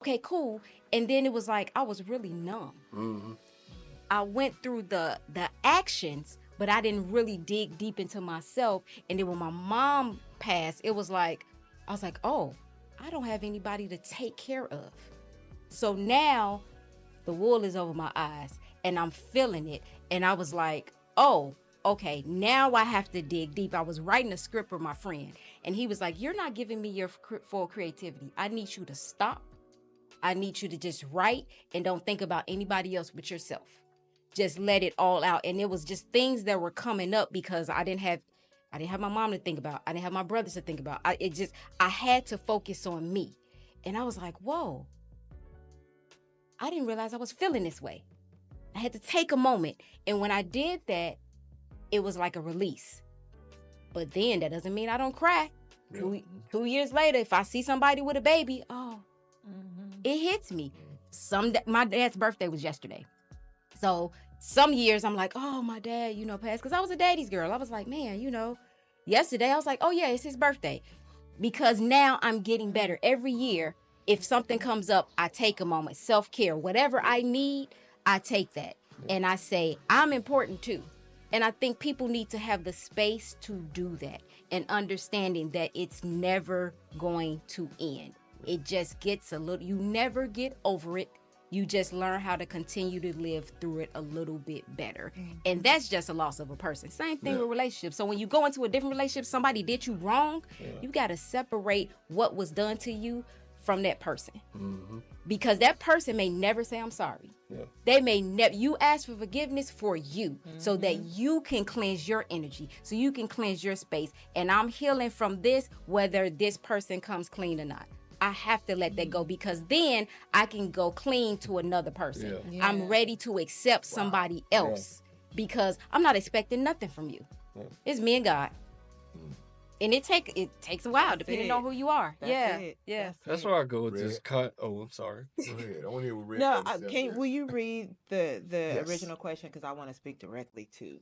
okay, cool. And then it was like I was really numb. Mm-hmm. I went through the actions, but I didn't really dig deep into myself. And then when my mom passed, it was like I was like, oh, I don't have anybody to take care of. So now the wool is over my eyes and I'm feeling it. And I was like, oh, okay, now I have to dig deep. I was writing a script with my friend and he was like, you're not giving me your full creativity. I need you to stop. I need you to just write and don't think about anybody else but yourself. Just let it all out. And it was just things that were coming up because I didn't have my mom to think about. I didn't have my brothers to think about. I had to focus on me. And I was like, whoa, I didn't realize I was feeling this way. I had to take a moment. And when I did that, it was like a release. But then that doesn't mean I don't cry. Yeah. 2 years later, if I see somebody with a baby, it hits me. My dad's birthday was yesterday. So some years I'm like, oh, my dad, passed. Because I was a daddy's girl. I was like, man, yesterday I was like, oh, yeah, it's his birthday. Because now I'm getting better. Every year, if something comes up, I take a moment. Self-care, whatever I need, I take that. And I say, I'm important too. And I think people need to have the space to do that and understanding that it's never going to end. It just gets you never get over it. You just learn how to continue to live through it a little bit better. And that's just a loss of a person. Same thing with relationships. So when you go into a different relationship, somebody did you wrong, you got to separate what was done to you from that person. Because that person may never say, I'm sorry. They may never, you ask for forgiveness for you so that you can cleanse your energy, so you can cleanse your space. And I'm healing from this, whether this person comes clean or not. I have to let that go because then I can go clean to another person. I'm ready to accept somebody else because I'm not expecting nothing from you. It's me and God. And it takes a while depending on who you are. That's why I go with this cut. Oh, I'm sorry. Go ahead. I want to hear what Red No, said. will you read the Yes. original question because I want to speak directly to.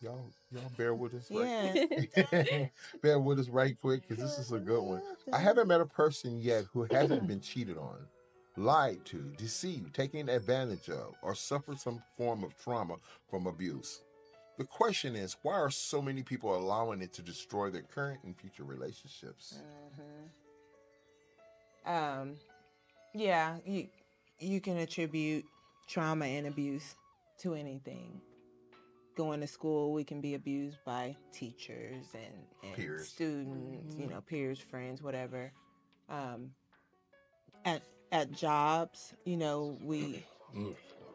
Y'all bear with us, Yeah. right? Bear with us right quick because this is a good one. I haven't met a person yet who hasn't been cheated on, lied to, deceived, taken advantage of, or suffered some form of trauma from abuse. The question is, why are so many people allowing it to destroy their current and future relationships? Yeah, you can attribute trauma and abuse to anything. Going to school, we can be abused by teachers and Peers. students, peers, friends, whatever. At jobs, we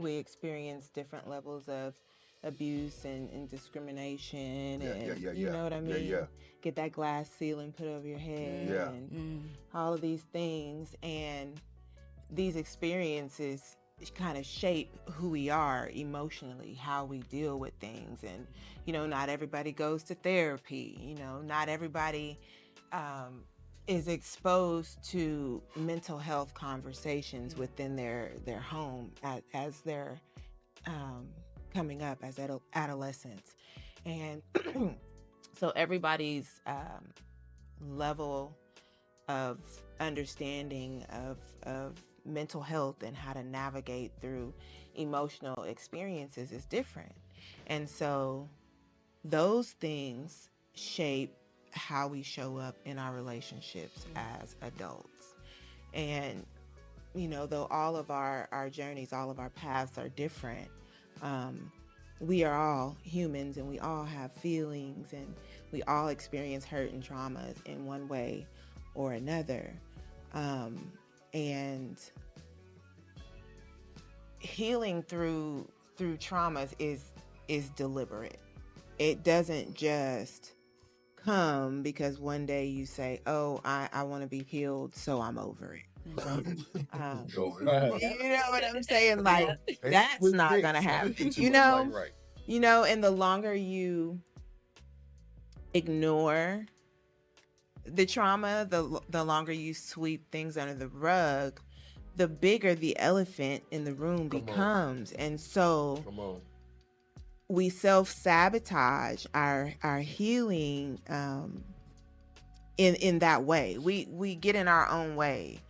experience different levels of abuse and discrimination, and you know what I mean. Get that glass ceiling put over your head, and all of these things, and these experiences kind of shape who we are emotionally, how we deal with things. And not everybody goes to therapy, not everybody is exposed to mental health conversations within their home as they're coming up as adolescents. And so everybody's level of understanding of mental health and how to navigate through emotional experiences is different. And so those things shape how we show up in our relationships as adults. And, though all of our journeys, all of our paths are different, we are all humans and we all have feelings and we all experience hurt and traumas in one way or another. And healing through traumas is deliberate. It doesn't just come because one day you say, oh, I want to be healed, so I'm over it. You know what I'm saying? Like, that's not going to happen. And the longer you ignore the trauma, the longer you sweep things under the rug, the bigger the elephant in the room becomes. And so we self-sabotage our healing in that way. We get in our own way,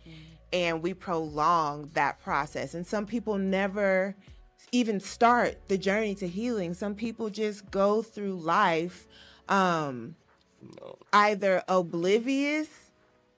and we prolong that process. And some people never even start the journey to healing. Some people just go through life either oblivious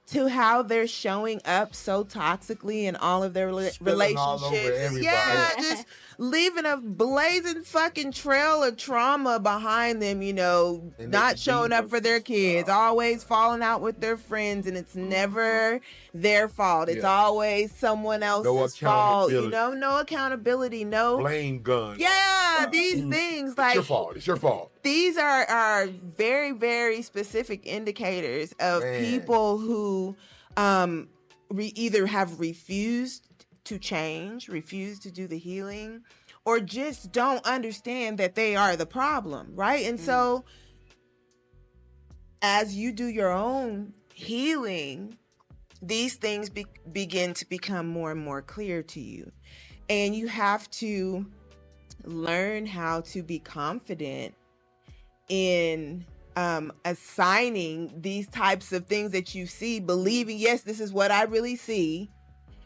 to how they're showing up so toxically in all of their relationships. All over everybody. Yeah, just leaving a blazing fucking trail of trauma behind them, you know, and not showing up for their kids, always falling out with their friends, and it's never their fault. It's always someone else's fault. You know, no accountability, no blame gun. Yeah, these things like it's your fault. These are very, very specific indicators of people who either have refused to change, refused to do the healing, or just don't understand that they are the problem, right? And so as you do your own healing, these things begin to become more and more clear to you. And you have to learn how to be confident in assigning these types of things that you see, believing, yes, this is what I really see,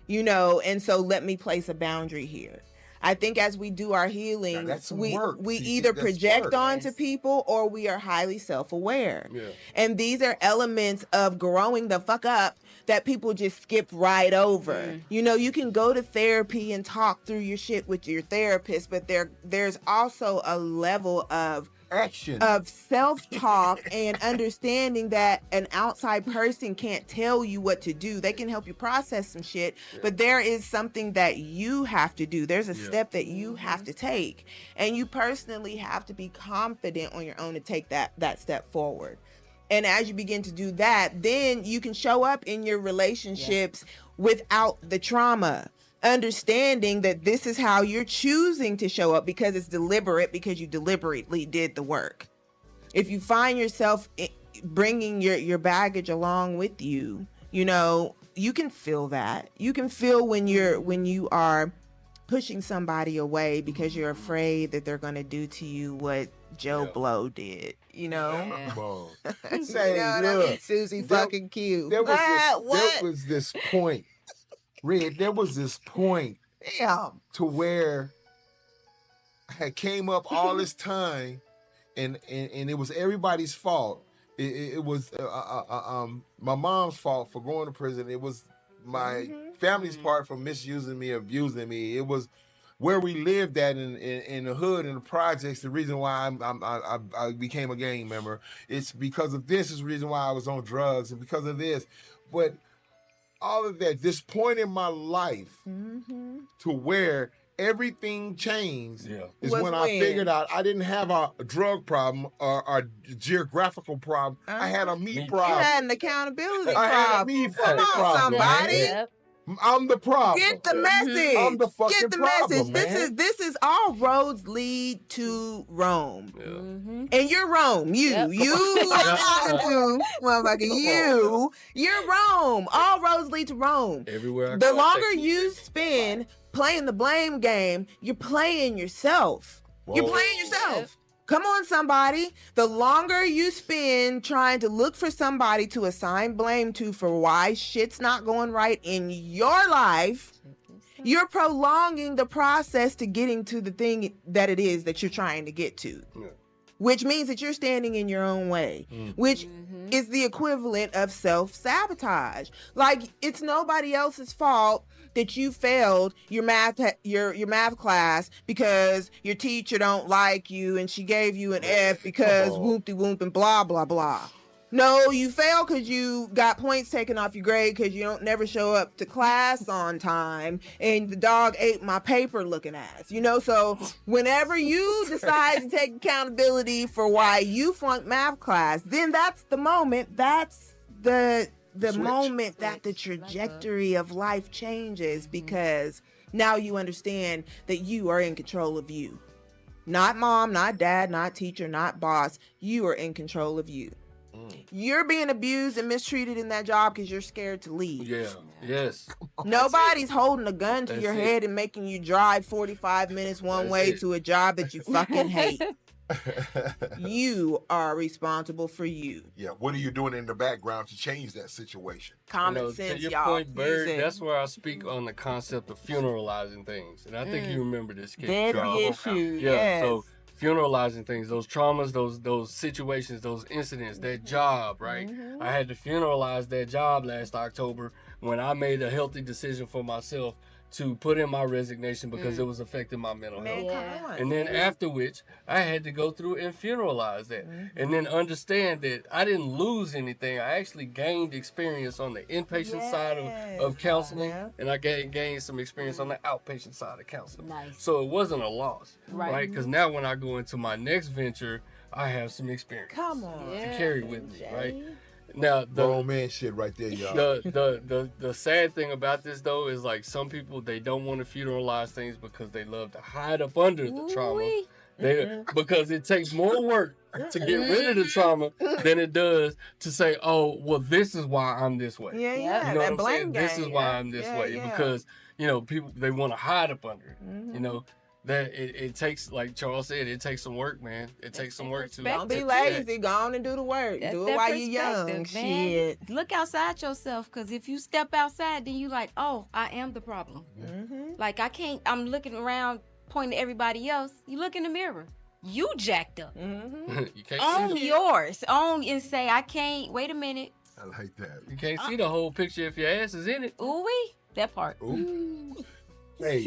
you know, and so let me place a boundary here. I think as we do our healing, we either project onto people or we are highly self-aware. Yeah. And these are elements of growing the fuck up that people just skip right over. You know, you can go to therapy and talk through your shit with your therapist, but there's also a level of action, of self-talk and understanding that an outside person can't tell you what to do. They can help you process some shit, but there is something that you have to do. There's a step that you have to take, and you personally have to be confident on your own to take that step forward. And as you begin to do that, then you can show up in your relationships without the trauma, understanding that this is how you're choosing to show up because it's deliberate, because you deliberately did the work. If you find yourself bringing your baggage along with you, you know, you can feel that. You can feel when you are pushing somebody away because you're afraid that they're going to do to you what Joe Blow did, you know? Say, look, Susie fucking cute. There was this point, Red, there was this point to where I came up all this time and it was everybody's fault. It was my mom's fault for going to prison. It was my family's part for misusing me, abusing me. It was where we lived at in the hood, in the projects. The reason why I became a gang member, it's because of this. Is the reason why I was on drugs, and because of this. But all of that, this point in my life to where everything changed is when I figured out I didn't have a drug problem or a geographical problem. I had a me problem. You had an accountability problem. I had a me fucking problem. Somebody. Yep. I'm the problem. Get the message. I'm the fucking Get the problem, message. man. This is all roads lead to Rome. Yeah. And you're Rome. You motherfucker, you're Rome. All roads lead to Rome. Everywhere I the longer you spend playing the blame game, you're playing yourself. Whoa. You're playing yourself. Come on, somebody. The longer you spend trying to look for somebody to assign blame to for why shit's not going right in your life, you're prolonging the process to getting to the thing that it is that you're trying to get to. Yeah. Which means that you're standing in your own way, which is the equivalent of self-sabotage. Like, it's nobody else's fault that you failed your math class because your teacher don't like you and she gave you an F because whoop-de-whoop and blah, blah, blah. No, you failed because you got points taken off your grade because you don't never show up to class on time and the dog ate my paper looking ass, you know? So whenever you decide to take accountability for why you flunked math class, then that's the moment, that's the moment that the trajectory of life changes, because now you understand that you are in control of you. Not mom, not dad, not teacher, not boss. You are in control of you. You're being abused and mistreated in that job because you're scared to leave. Yeah. Yes. Nobody's holding a gun to your head and making you drive 45 minutes one way to a job that you fucking hate. You are responsible for you. Yeah. What are you doing in the background to change that situation? Common sense, to your y'all. point, Bird, Use it. that's where I speak on the concept of funeralizing things. And I think you remember this case. Deadly issue. Yeah, Yes. so funeralizing things, those traumas, those situations, those incidents, that job, right? I had to funeralize that job last October when I made a healthy decision for myself to put in my resignation because it was affecting my mental health. Come on. And then after which, I had to go through and funeralize that. And then understand that I didn't lose anything. I actually gained experience on the inpatient side of counseling. And I gained some experience on the outpatient side of counseling. Nice. So it wasn't a loss, Right. Because now when I go into my next venture, I have some experience Come on. to carry with me, right? Now, Grown man shit right there, y'all. the sad thing about this though is like some people, they don't want to funeralize things because they love to hide up under the trauma. Because it takes more work to get rid of the trauma than it does to say, oh, well, this is why I'm this way. Yeah. You know That what I'm saying? blame This game. is why I'm this way. Because, people, they want to hide up under it. That it takes, like Charles said, it takes some work, man. It takes some work to. Don't be lazy. Go on and do the work. That's do that it while you're young. perspective, man. Shit. Look outside yourself, because if you step outside, then you like, oh, I am the problem. Like, I'm looking around, pointing to everybody else. You look in the mirror. You jacked up. You can't Own see yours. Own and say, I can't, wait a minute. I like that. you can't see the whole picture if your ass is in it. Ooh-wee. That part. Ooh. Hey.